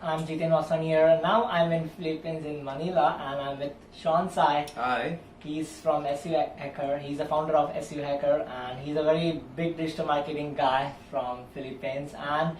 I'm Jitendra Vaswani here. Now I'm in Philippines in Manila and I'm with Sean Sai. Hi. He's from SEO Hacker. He's the founder of SEO Hacker and he's a very big digital marketing guy from Philippines. And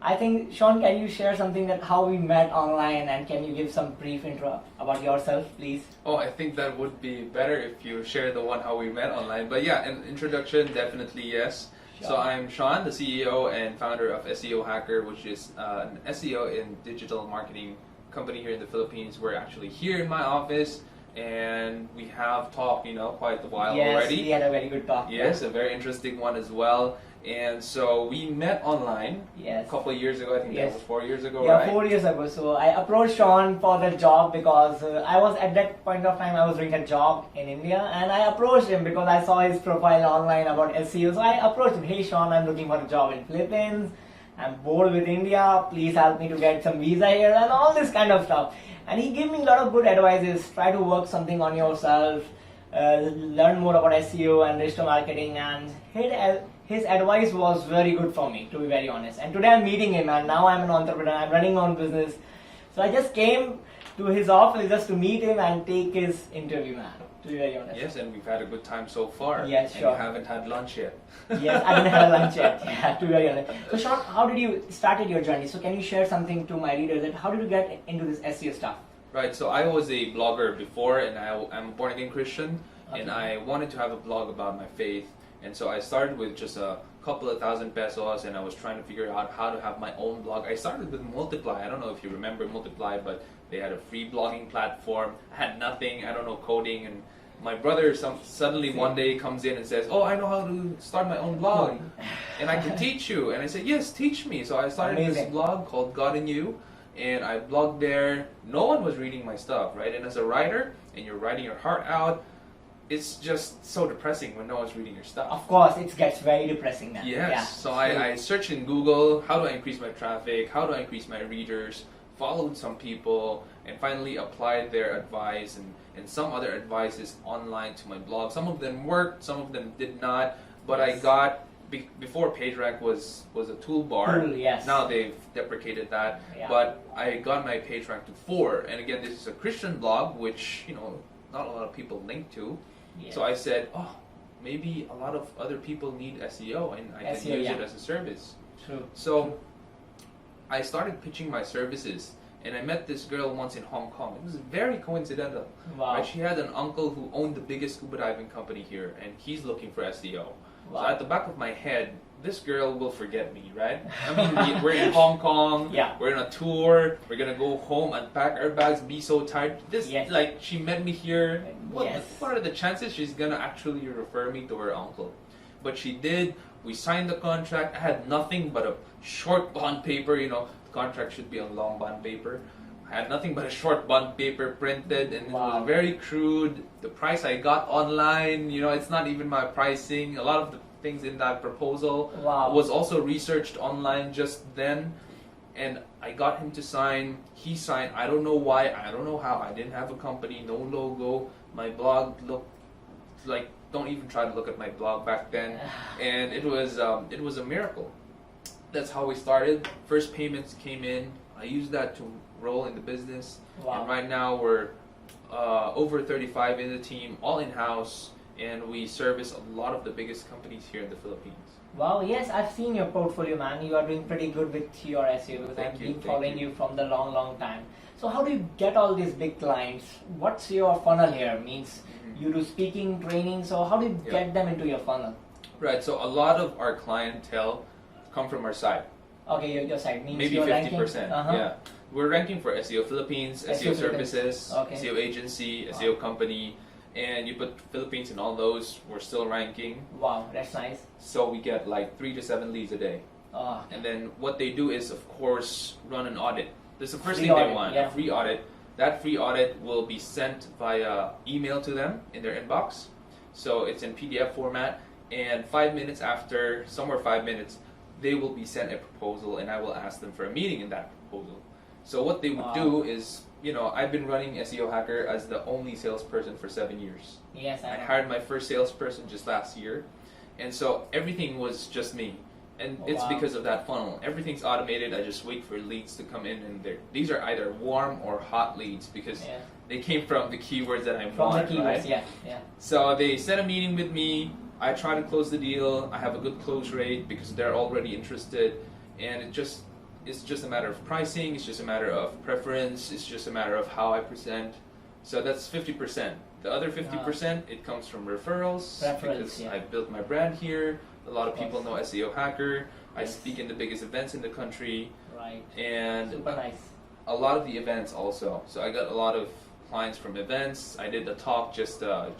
I think, Sean, can you share something that how we met online and can you give some brief intro about yourself, please? Oh, I think that would be better if you share the one how we met online. But yeah, an introduction, definitely yes. So I'm Sean, the CEO and founder of SEO Hacker, which is an SEO and digital marketing company here in the Philippines. We're actually here in my office, and we have talked, quite a while already. Yes, we had a very good talk. Yes, a very interesting one as well. And so we met online a couple of years ago. I think that was 4 years ago, right? Yeah, 4 years ago. So I approached Sean for the job because I was at that point of time I was doing a job in India, and I approached him because I saw his profile online about SEO. So I approached him, hey Sean, I'm looking for a job in Philippines. I'm bored with India. Please help me to get some visa here and all this kind of stuff. And he gave me a lot of good advices. Try to work something on yourself. Learn more about SEO and digital marketing, and his advice was very good for me, to be very honest. And today I'm meeting him, and now I'm an entrepreneur. I'm running my own business. So I just came to his office just to meet him and take his interview, man, to be very honest. Yes, and we've had a good time so far. Yes, sure. And you haven't had lunch yet. Yes, I didn't have lunch yet. Yeah, to be very honest. So Sean, how did you started your journey? So can you share something to my readers that how did you get into this SEO stuff? Right, so I was a blogger before, and I'm a born-again Christian, and I wanted to have a blog about my faith. And so I started with just a couple of thousand pesos, and I was trying to figure out how to have my own blog. I started with Multiply. I don't know if you remember Multiply, but they had a free blogging platform. I had nothing. I don't know coding, and my brother suddenly one day comes in and says, "Oh, I know how to start my own blog, and I can teach you." And I said, "Yes, teach me." So I started this blog called God in You, and I blogged there. No one was reading my stuff, right? And as a writer, and you're writing your heart out, it's just so depressing when no one's reading your stuff. Of course, it gets very depressing now. Yes. Yeah. So I searched in Google, how do I increase my traffic? How do I increase my readers? Followed some people, and finally applied their advice and some other advices online to my blog. Some of them worked, some of them did not. But I got, before PageRank was a toolbar. Now they've deprecated that. Yeah. But I got my PageRank to 4. And again, this is a Christian blog, which, not a lot of people link to. Yeah. So I said, maybe a lot of other people need SEO, and I can use it as a service. True. So I started pitching my services, and I met this girl once in Hong Kong. It was very coincidental. Wow. Right? She had an uncle who owned the biggest scuba diving company here, and he's looking for SEO. Wow. So at the back of my head, this girl will forget me, right? I mean, we're in Hong Kong, we're on a tour, we're gonna go home, unpack our bags, be so tired. She met me here. What are the chances she's gonna actually refer me to her uncle? But she did. We signed the contract. I had nothing but a short bond paper. The contract should be on long bond paper. I had nothing but a short bond paper printed, and it was very crude. The price I got online, it's not even my pricing. A lot of the things in that proposal was also researched online just then, and I got him to sign. He signed. I don't know why, I don't know how. I didn't have a company, no logo. My blog looked like, don't even try to look at my blog back then. And it was a miracle. That's how we started. First payments came in. I used that to roll in the business. And right now we're over 35 in the team, all in-house, and we service a lot of the biggest companies here in the Philippines. Wow, yes, I've seen your portfolio, man. You are doing pretty good with your SEO because I've been following you from the long time. So how do you get all these big clients? What's your funnel here? Means you do speaking, training, so how do you get them into your funnel? Right, so a lot of our clientele come from our site. Okay, your site means maybe 50%. Yeah, we're ranking for SEO Philippines, SEO services, SEO agency, SEO company, and you put Philippines in all those, we're still ranking. Wow, that's nice. So we get like 3 to 7 leads a day. And then what they do is, of course, run an audit. This is the first thing they want, a free audit. That free audit will be sent via email to them in their inbox. So it's in PDF format, and 5 minutes after, somewhere 5 minutes, they will be sent a proposal, and I will ask them for a meeting in that proposal. So what they would do is, I've been running SEO Hacker as the only salesperson for 7 years. Yes, I hired my first salesperson just last year, and so everything was just me. And it's because of that funnel. Everything's automated. I just wait for leads to come in, and these are either warm or hot leads because they came from the keywords that I want. From the keywords, right? yeah. So they set a meeting with me. I try to close the deal. I have a good close rate because they're already interested, and it's just a matter of pricing. It's just a matter of preference. It's just a matter of how I present. So that's 50%. The other 50%, it comes from referrals because I built my brand here. A lot of people know SEO Hacker. I speak in the biggest events in the country. Right. And super nice. A lot of the events also. So I got a lot of clients from events. I did a talk just a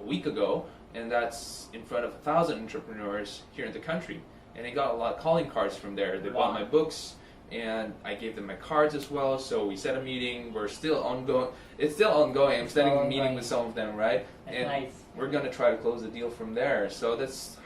week ago, and that's in front of 1,000 entrepreneurs here in the country. And I got a lot of calling cards from there. They bought my books, and I gave them my cards as well. So we set a meeting. We're still ongoing. It's still ongoing. I'm setting a meeting with some of them, right? That's and nice. We're gonna try to close the deal from there. So that's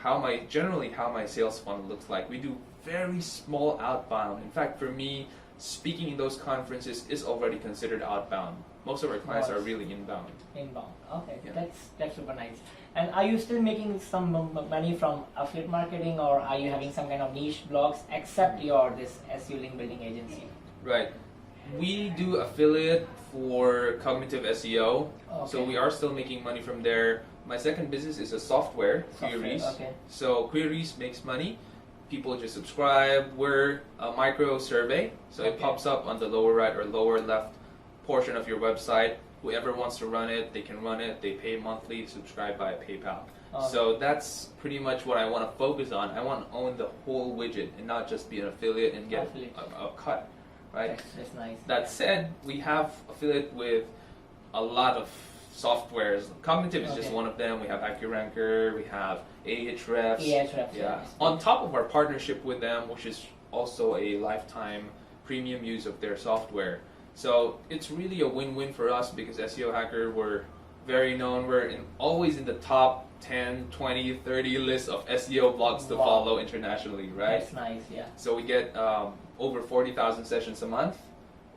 generally how my sales funnel looks like. We do very small outbound. In fact, for me, speaking in those conferences is already considered outbound. Most of our clients are really inbound. Inbound. Okay, that's super nice. And are you still making some money from affiliate marketing, or are you having some kind of niche blogs except this SEO link building agency? Right. We do affiliate for cognitive SEO, so we are still making money from there. My second business is a software, Queries. Okay. So Queries makes money. People just subscribe. We're a micro survey, so it pops up on the lower right or lower left portion of your website. Whoever wants to run it, they can run it. They pay monthly, subscribe by PayPal. So that's pretty much what I want to focus on. I want to own the whole widget and not just be an affiliate and get a cut, right? That's nice. That said, we have affiliate with a lot of softwares. Cognitive is just one of them. We have AccuRanker, we have Ahrefs. Yeah. On top of our partnership with them, which is also a lifetime premium use of their software. So it's really a win-win for us because SEO Hacker, we're very known. We're always in the top 10, 20, 30 list of SEO blogs to follow internationally, right? That's nice, yeah. So we get over 40,000 sessions a month,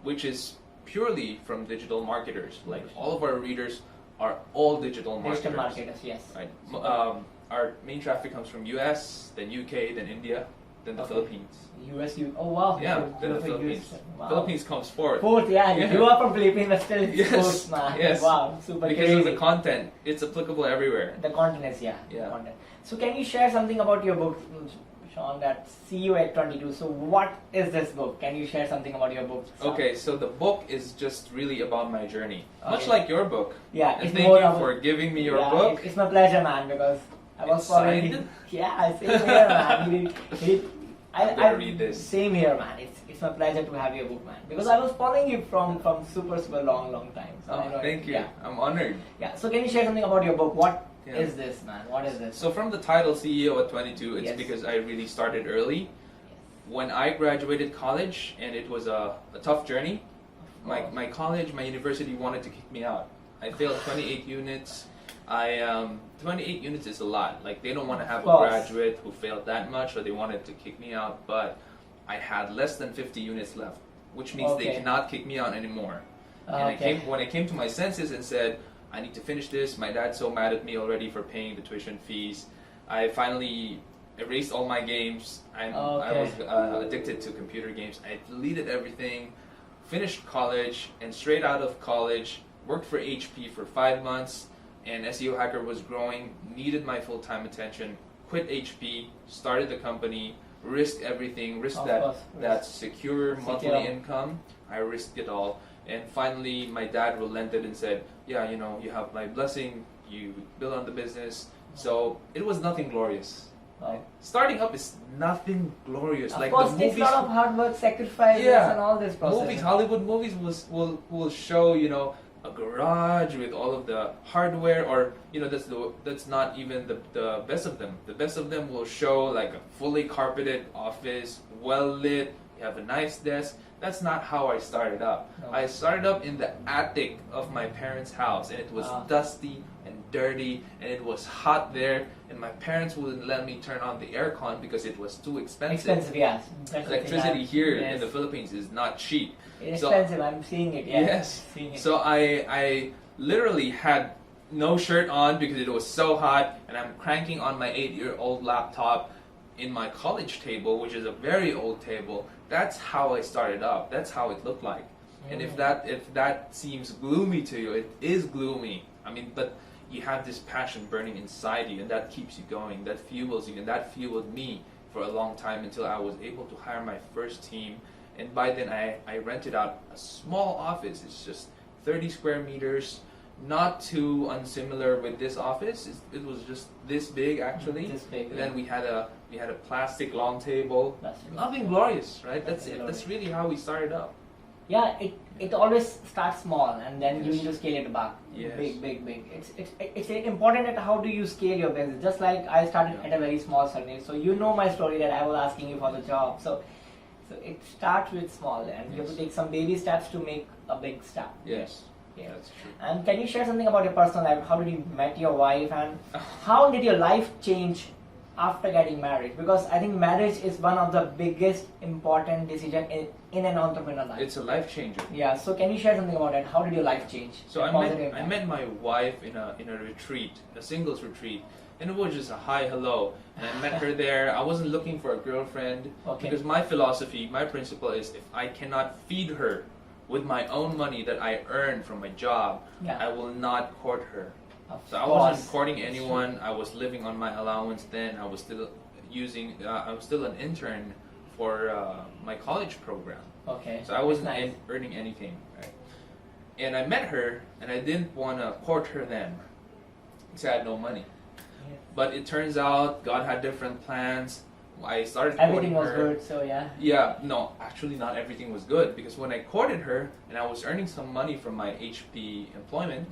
which is purely from digital marketers. Like all of our readers are all digital marketers. Digital marketers, yes. Right. Our main traffic comes from US, then UK, then India, then the Philippines. US, oh wow. Yeah, then the Philippines. Wow. Philippines comes fourth. Fourth, yeah. You are from Philippines, but still it's fourth, man. Yes. Wow, super because crazy. of the content, it's applicable everywhere. The content is, the content. So can you share something about your book, Sean, that CEO at 22? So what is this book? Can you share something about your book? Okay, so the book is just really about my journey. Much like your book. Yeah. And thank you for giving me your book. It's my pleasure, man, because I was following you. Yeah, same here, man. I read this. Same here, man. It's my pleasure to have your book, man. Because I was following you from super long time. So thank you. I'm honored. Yeah. So can you share something about your book? What is this, man? What is this? So from the title CEO at 22, it's because I really started early. When I graduated college, and it was a tough journey. My college, my university wanted to kick me out. I failed 28 units. 28 units is a lot. Like they don't want to have a graduate who failed that much, so they wanted to kick me out. But I had less than 50 units left, which means they cannot kick me out anymore. And when I came to my senses and said, I need to finish this. My dad's so mad at me already for paying the tuition fees. I finally erased all my games. I was addicted to computer games. I deleted everything, finished college, and straight out of college, worked for HP for 5 months. And SEO Hacker was growing, needed my full-time attention, quit HP, started the company, risked everything, risked that secure monthly income. I risked it all. And finally, my dad relented and said, yeah, you have my blessing, you build on the business. So it was nothing glorious. Starting up is nothing glorious. Of course, it's a lot of hard work, sacrifices, and all this process. Hollywood movies will show, a garage with all of the hardware, or that's not even the best of them. The best of them will show like a fully carpeted office, well lit. You have a nice desk. That's not how I started up. No. I started up in the attic of my parents' house, and it was dusty and dirty, and it was hot there, and my parents wouldn't let me turn on the aircon because it was too expensive. Yes. Electricity here in the Philippines is not cheap. It's expensive. I'm seeing it. Yes. So I literally had no shirt on because it was so hot, and I'm cranking on my 8-year-old laptop in my college table, which is a very old table, that's how I started up. That's how it looked like. And if that seems gloomy to you, it is gloomy. I mean, but you have this passion burning inside you, and that keeps you going, that fuels you, and that fueled me for a long time until I was able to hire my first team. And by then I rented out a small office. It's just 30 square meters, not too unsimilar with this office. It was just this big actually. This big. And then we had a plastic long table. Nothing glorious, right? That's it. That's really how we started up. Yeah, it always starts small, and then you need to scale it back. Yes. Big. It's important that how do you scale your business. Just like I started at a very small salary. So you know my story that I was asking you for the job. So it starts with small, and you have to take some baby steps to make a big step. Yes. Yeah. That's true. And can you share something about your personal life? How did you met your wife, and how did your life change after getting married? Because I think marriage is one of the biggest important decision in an entrepreneur life. It's a life changer. Yeah. So can you share something about that? How did your life change? So I met my wife in a retreat, a singles retreat, and it was just a hi hello. And I met her there. I wasn't looking for a girlfriend because my philosophy, my principle is if I cannot feed her with my own money that I earn from my job, I will not court her. So I wasn't courting anyone. I was living on my allowance then. I was still I was still an intern for my college program. Okay. So I wasn't earning anything, right? And I met her, and I didn't want to court her then, because I had no money. Yeah. But it turns out God had different plans. I started everything courting her. Was good, so yeah. Yeah, no, actually not everything was good, because when I courted her, and I was earning some money from my HP employment,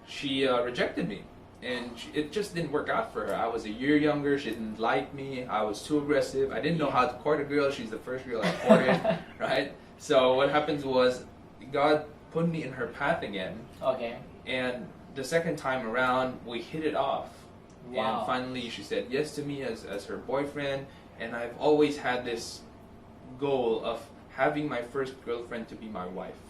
she rejected me. And it just didn't work out for her. I was a year younger, she didn't like me, I was too aggressive, I didn't know how to court a girl, she's the first girl I courted, right? So what happens was, God put me in her path again. Okay. And the second time around, we hit it off. Wow. And finally she said yes to me as her boyfriend, and I've always had this goal of having my first girlfriend to be my wife.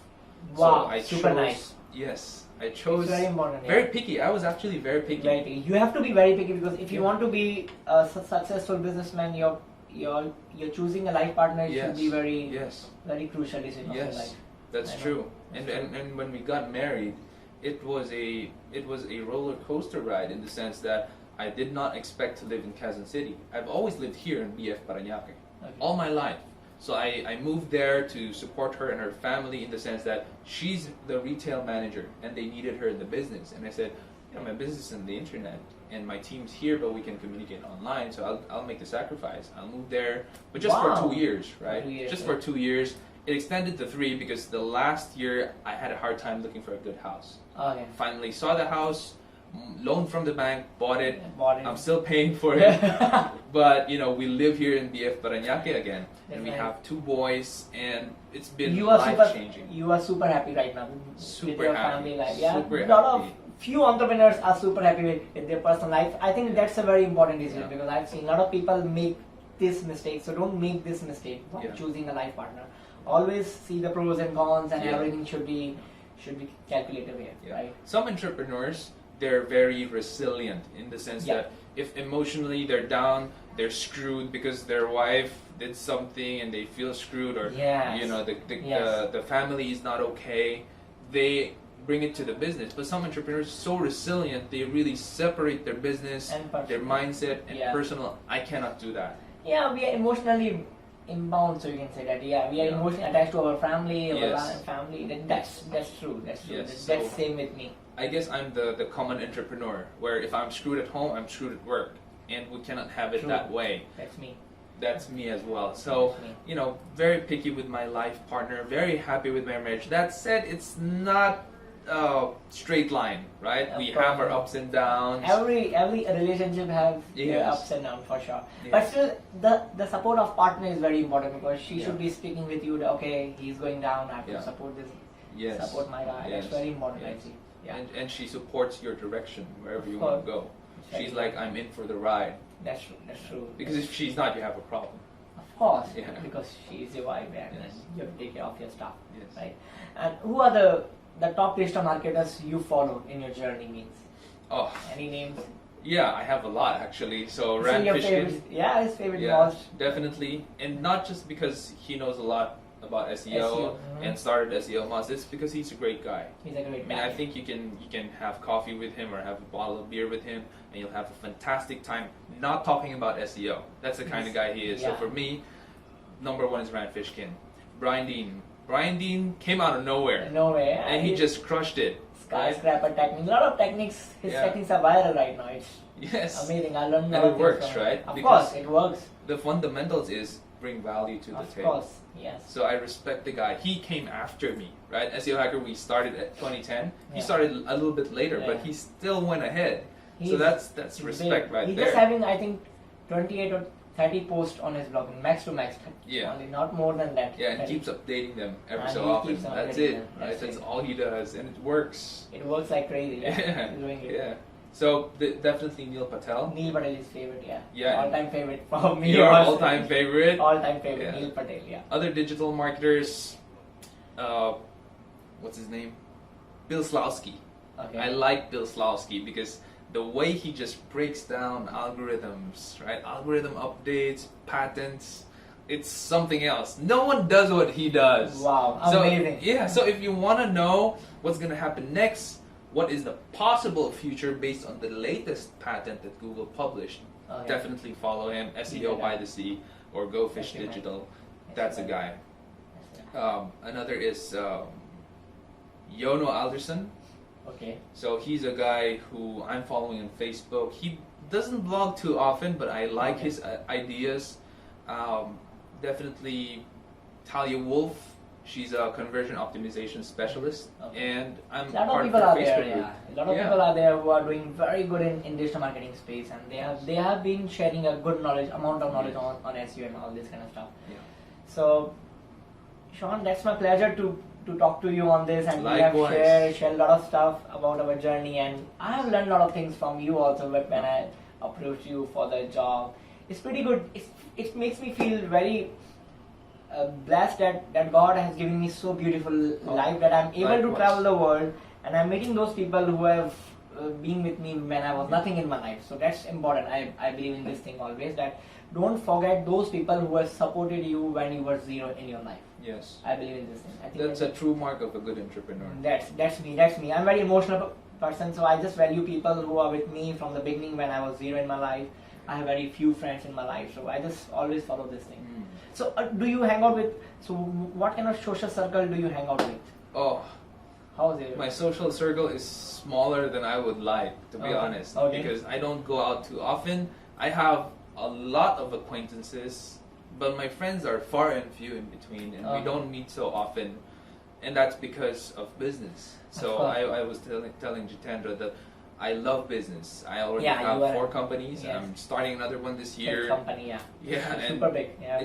Wow, so I super chose, nice. Yes, I chose very important. Very picky. I was actually very picky. Very picky. You have to be very picky because if you want to be a successful businessman, you're choosing a life partner. It should be very crucial decision of your life. That's true. And when we got married, it was a roller coaster ride in the sense that I did not expect to live in Quezon City. I've always lived here in BF Parañaque all my life. So I moved there to support her and her family in the sense that she's the retail manager and they needed her in the business. And I said, my business is on the internet and my team's here, but we can communicate online. So I'll make the sacrifice. I'll move there, but just for 2 years, right? 2 years, just for 2 years. It extended to 3 because the last year I had a hard time looking for a good house. Okay. Finally saw the house, loaned from the bank, bought it. I'm still paying for it. But we live here in BF Parañaque again, and we have 2 boys, and it's been life-changing. You are super happy right now with your family life. Yeah, super few entrepreneurs are super happy with their personal life. I think that's a very important decision because I've seen a lot of people make this mistake. So don't make this mistake while choosing a life partner. Always see the pros and cons, and everything should be calculated here. Right? Some entrepreneurs, they're very resilient in the sense that if emotionally they're down, they're screwed because their wife did something and they feel screwed, or the family is not okay, they bring it to the business. But some entrepreneurs are so resilient, they really separate their business, their mindset, and personal. I cannot do that. Yeah, we are emotionally inbound, so you can say that. Yeah, we are emotionally attached to our family, our family. That's true. That's true. That's same with me. I guess I'm the common entrepreneur, where if I'm screwed at home, I'm screwed at work, and we cannot have it that way. That's me. That's me as well. So, very picky with my life partner, very happy with my marriage. That said, it's not a straight line, right? We have our ups and downs. Every relationship has their ups and downs for sure. But still, the support of partner is very important because she should be speaking with you that, okay, he's going down, I have to support this, support my guy. That's very important, I see. Yeah. And she supports your direction wherever you want to go. She's like, I'm in for the ride. That's true. Because if she's not, you have a problem. Of course, because she is your wife and you have to take care of your stuff, right? And who are the top digital marketers you follow in your journey means? Oh, any names? Yeah, I have a lot actually. So Is Rand he your Fishkin, favorite? Yeah, his favorite yeah, was definitely, and not just because he knows a lot about SEO, and started SEO Moz. It's because he's a great guy. He's a great guy. I think you can have coffee with him or have a bottle of beer with him, and you'll have a fantastic time not talking about SEO. That's the kind of guy he is. Yeah. So for me, number one is Rand Fishkin. Brian Dean. Brian Dean came out of nowhere. And he just crushed it. Skyscraper technique. A lot of techniques. His techniques are viral right now. It's amazing. I learned a lot and it works, right? Of course, it works. The fundamentals is bring value to the table. Of course, yes. So I respect the guy. He came after me, right? SEO Hacker, we started at 2010. He started a little bit later, but he still went ahead. So that's respect right there. He's just having, I think, 28 or 30 posts on his blog, max to max. Yeah. Only, not more than that. Yeah, and 30. keeps updating them every so often. That's it, right? That's all he does, and it works. It works like crazy. Yeah. He's doing it. Yeah. So definitely Neil Patel. Neil Patel is favorite, Yeah. All-time favorite for me. Your all-time favorite. All-time favorite, Neil Patel. Yeah. Other digital marketers. What's his name? Bill Slawski. Okay. I like Bill Slawski because the way he just breaks down algorithms, right? Algorithm updates, patents. It's something else. No one does what he does. Wow, amazing. Yeah. So if you want to know what's gonna happen next, what is the possible future based on the latest patent that Google published, definitely follow him. SEO by the Sea or Go Fish Digital. That's a guy. Another is Jono Alderson. Okay. So he's a guy who I'm following on Facebook. He doesn't blog too often, but I like his ideas. Definitely Talia Wolf. She's a conversion optimization specialist, and I'm part of her Facebook group. A lot of people are there who are doing very good in digital marketing space, and they have been sharing a good amount of knowledge on SEO and all this kind of stuff. Yeah. So, Sean, that's my pleasure to talk to you on this, and Likewise. We have shared a lot of stuff about our journey, and I have learned a lot of things from you also when I approached you for the job. It's pretty good. It makes me feel very blessed that God has given me so beautiful life that I'm able to travel the world, and I'm meeting those people who have been with me when I was nothing in my life. So that's important. I believe in this thing always, that don't forget those people who have supported you when you were zero in your life. Yes. I believe in this thing. I think that's a true mark of a good entrepreneur. That's me. I'm a very emotional person, so I just value people who are with me from the beginning when I was zero in my life. I have very few friends in my life, so I just always follow this thing. So do you hang out with, so what kind of social circle do you hang out with? Oh, how is it? My social circle is smaller than I would like, to be honest, because I don't go out too often. I have a lot of acquaintances, but my friends are far and few in between, and we don't meet so often, and that's because of business. So I was telling Jitendra that I love business. I already have 4 companies. Yes. I'm starting another one this year. Big company, and super big. Yeah.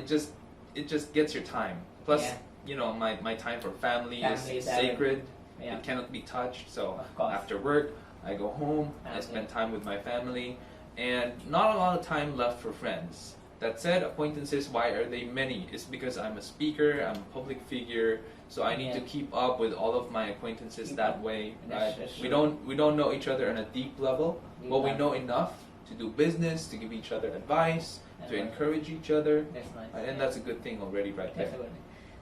It just gets your time. Plus, my time for family is sacred. It cannot be touched. So after work, I go home. I spend time with my family, and not a lot of time left for friends. That said, acquaintances, why are they many? It's because I'm a speaker, I'm a public figure, so I need to keep up with all of my acquaintances that way. Right? We don't know each other on a deep level, but we know enough to do business, to give each other advice, to encourage each other. That's nice. And that's a good thing already right there.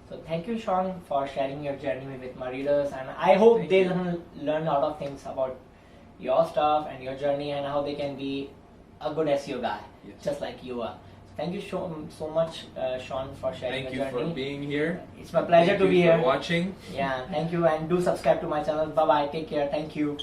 So thank you, Sean, for sharing your journey with my readers, and I hope they learn a lot of things about your stuff and your journey and how they can be a good SEO guy, just like you are. Thank you so much, Sean, for sharing your journey. Thank you for being here. It's my pleasure to be here. Thank you for watching. Yeah, thank you, and do subscribe to my channel. Bye bye. Take care. Thank you.